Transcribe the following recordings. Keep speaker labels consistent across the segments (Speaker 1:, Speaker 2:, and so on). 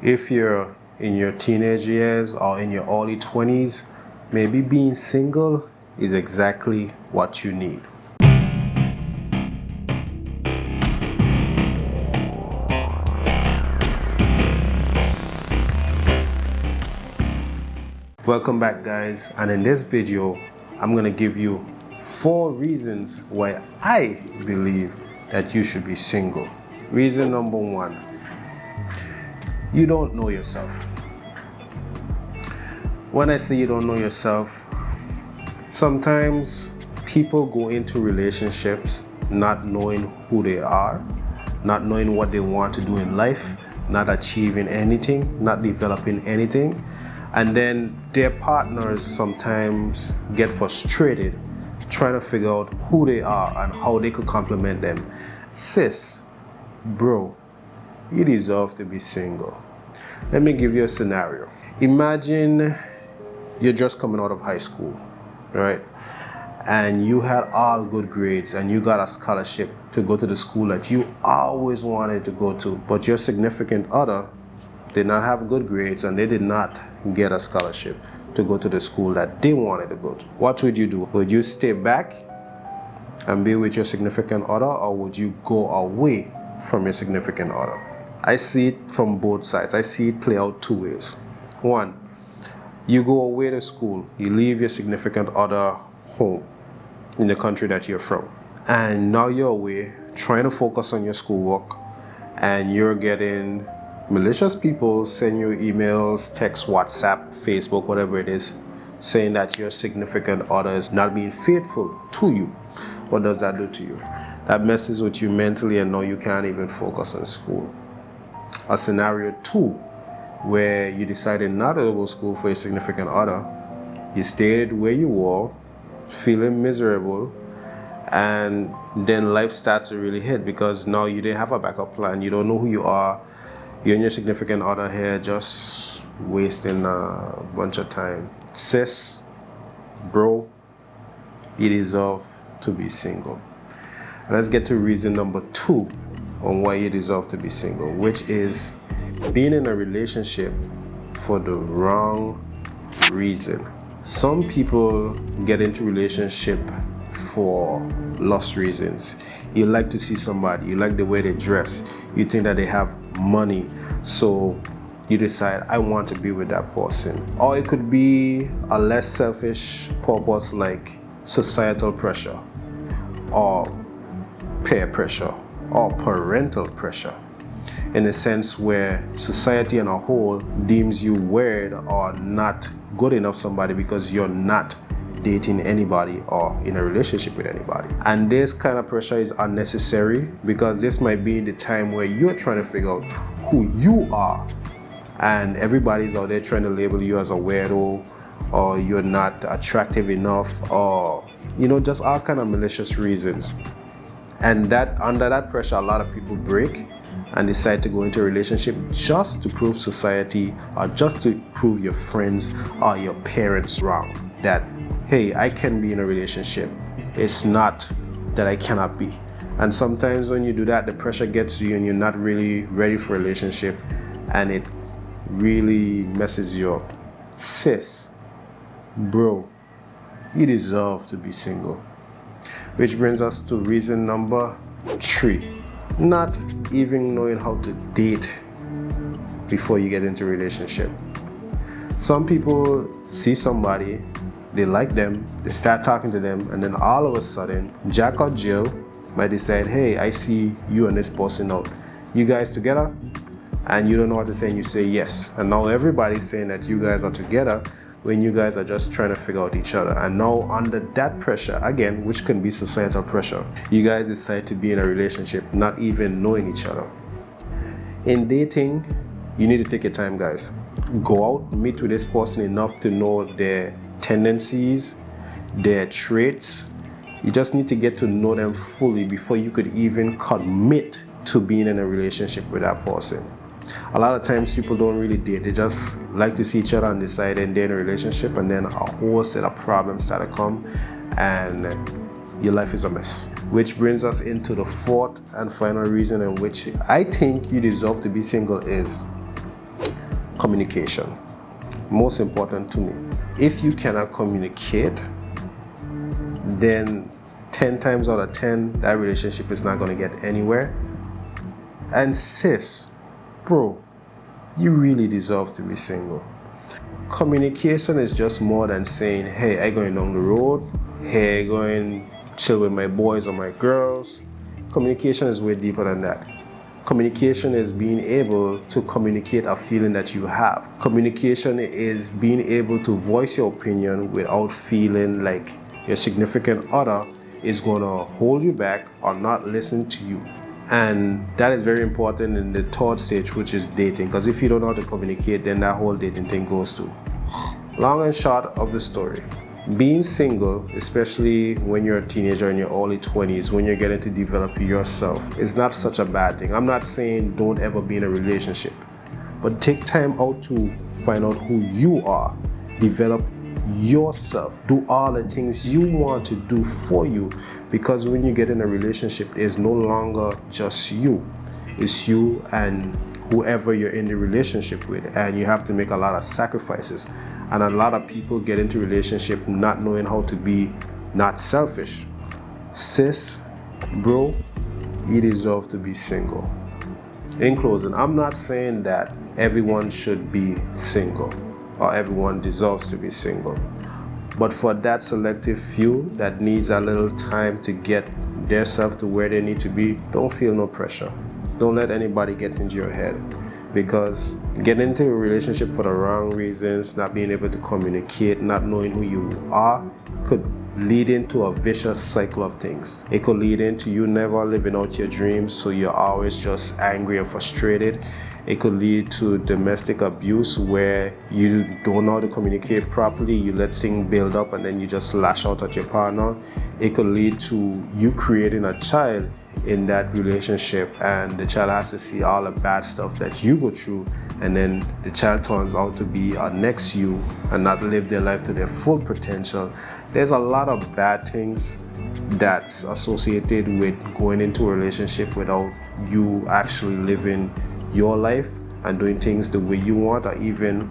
Speaker 1: If you're in your teenage years or in your early 20s, maybe being single is exactly what you need. Welcome back, guys, and in this video I'm going to give you 4 reasons why I believe that you should be single. Reason number 1, you don't know yourself. When I say you don't know yourself, sometimes people go into relationships not knowing who they are, not knowing what they want to do in life, not achieving anything, not developing anything, and then their partners sometimes get frustrated trying to figure out who they are and how they could complement them. Sis, bro, you deserve to be single. Let me give you a scenario. Imagine you're just coming out of high school, right? And you had all good grades and you got a scholarship to go to the school that you always wanted to go to, but your significant other did not have good grades and they did not get a scholarship to go to the school that they wanted to go to. What would you do? Would you stay back and be with your significant other, or would you go away from your significant other? I see it from both sides. I see it play out 2 ways. 1, you go away to school, you leave your significant other home in the country that you're from, and now you're away trying to focus on your schoolwork, and you're getting malicious people send you emails, text, WhatsApp, Facebook, whatever it is, saying that your significant other is not being faithful to you. What does that do to you? That messes with you mentally, and now you can't even focus on school. A scenario 2, where you decided not to go to school for your significant other, you stayed where you were, feeling miserable, and then life starts to really hit because now you didn't have a backup plan. You don't know who you are. You and your significant other here just wasting a bunch of time. Sis, bro, you deserve to be single. Let's get to reason number 2 on why you deserve to be single, which is being in a relationship for the wrong reason. Some people get into relationship for lust reasons. You like to see somebody, you like the way they dress, you think that they have money, so you decide, I want to be with that person. Or it could be a less selfish purpose like societal pressure, or peer pressure, or parental pressure, in a sense where society as a whole deems you weird or not good enough somebody because you're not dating anybody or in a relationship with anybody. And this kind of pressure is unnecessary because this might be the time where you're trying to figure out who you are, and everybody's out there trying to label you as a weirdo, or you're not attractive enough, or just all kind of malicious reasons. And that under that pressure, a lot of people break and decide to go into a relationship just to prove society or just to prove your friends or your parents wrong, that hey, I can be in a relationship, it's not that I cannot be. And sometimes when you do that, the pressure gets to you and you're not really ready for a relationship, and it really messes you up. Sis, bro, you deserve to be single. Which brings us to reason number 3. Not even knowing how to date before you get into a relationship. Some people see somebody, they like them, they start talking to them, and then all of a sudden, Jack or Jill might decide, hey, I see you and this person out. You guys together? And you don't know what to say, and you say yes. And now everybody's saying that you guys are together when you guys are just trying to figure out each other. And now under that pressure, again, which can be societal pressure, you guys decide to be in a relationship not even knowing each other. In dating, you need to take your time, guys. Go out, meet with this person enough to know their tendencies, their traits. You just need to get to know them fully before you could even commit to being in a relationship with that person. A lot of times people don't really date, they just like to see each other and decide and they're in a relationship, and then a whole set of problems start to come and your life is a mess. Which brings us into the 4th and final reason in which I think you deserve to be single is Communication. Most important to me. If you cannot communicate, then 10 times out of 10, that relationship is not going to get anywhere. And sis, bro, you really deserve to be single. Communication is just more than saying, hey, I going down the road, hey, I going chill with my boys or my girls. Communication is way deeper than that. Communication is being able to communicate a feeling that you have. Communication is being able to voice your opinion without feeling like your significant other is going to hold you back or not listen to you. And that is very important in the third stage, which is dating. Because if you don't know how to communicate, then that whole dating thing goes too. Long and short of the story, being single, especially when you're a teenager in your early 20s, when you're getting to develop yourself, is not such a bad thing. I'm not saying don't ever be in a relationship, but take time out to find out who you are, develop yourself, do all the things you want to do for you, because when you get in a relationship, it's no longer just you, it's you and whoever you're in the relationship with, and you have to make a lot of sacrifices. And a lot of people get into relationship not knowing how to be not selfish. Sis, bro, you deserve to be single. In closing, I'm not saying that everyone should be single or everyone deserves to be single. But for that selective few that needs a little time to get themselves to where they need to be, don't feel no pressure. Don't let anybody get into your head. Because getting into a relationship for the wrong reasons, not being able to communicate, not knowing who you are, could lead into a vicious cycle of things. It could lead into you never living out your dreams, so you're always just angry and frustrated. It could lead to domestic abuse where you don't know how to communicate properly, you let things build up and then you just lash out at your partner. It could lead to you creating a child in that relationship, and the child has to see all the bad stuff that you go through, and then the child turns out to be a next you and not live their life to their full potential. There's a lot of bad things that's associated with going into a relationship without you actually living your life and doing things the way you want, or even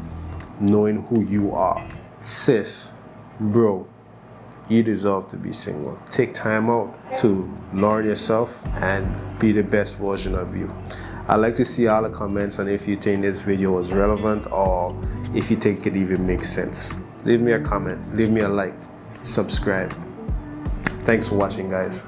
Speaker 1: knowing who you are. Sis, bro, you deserve to be single. Take time out to learn yourself and be the best version of you. I'd like to see all the comments and if you think this video was relevant or if you think it even makes sense. Leave me a comment, leave me a like, subscribe. Thanks for watching, guys.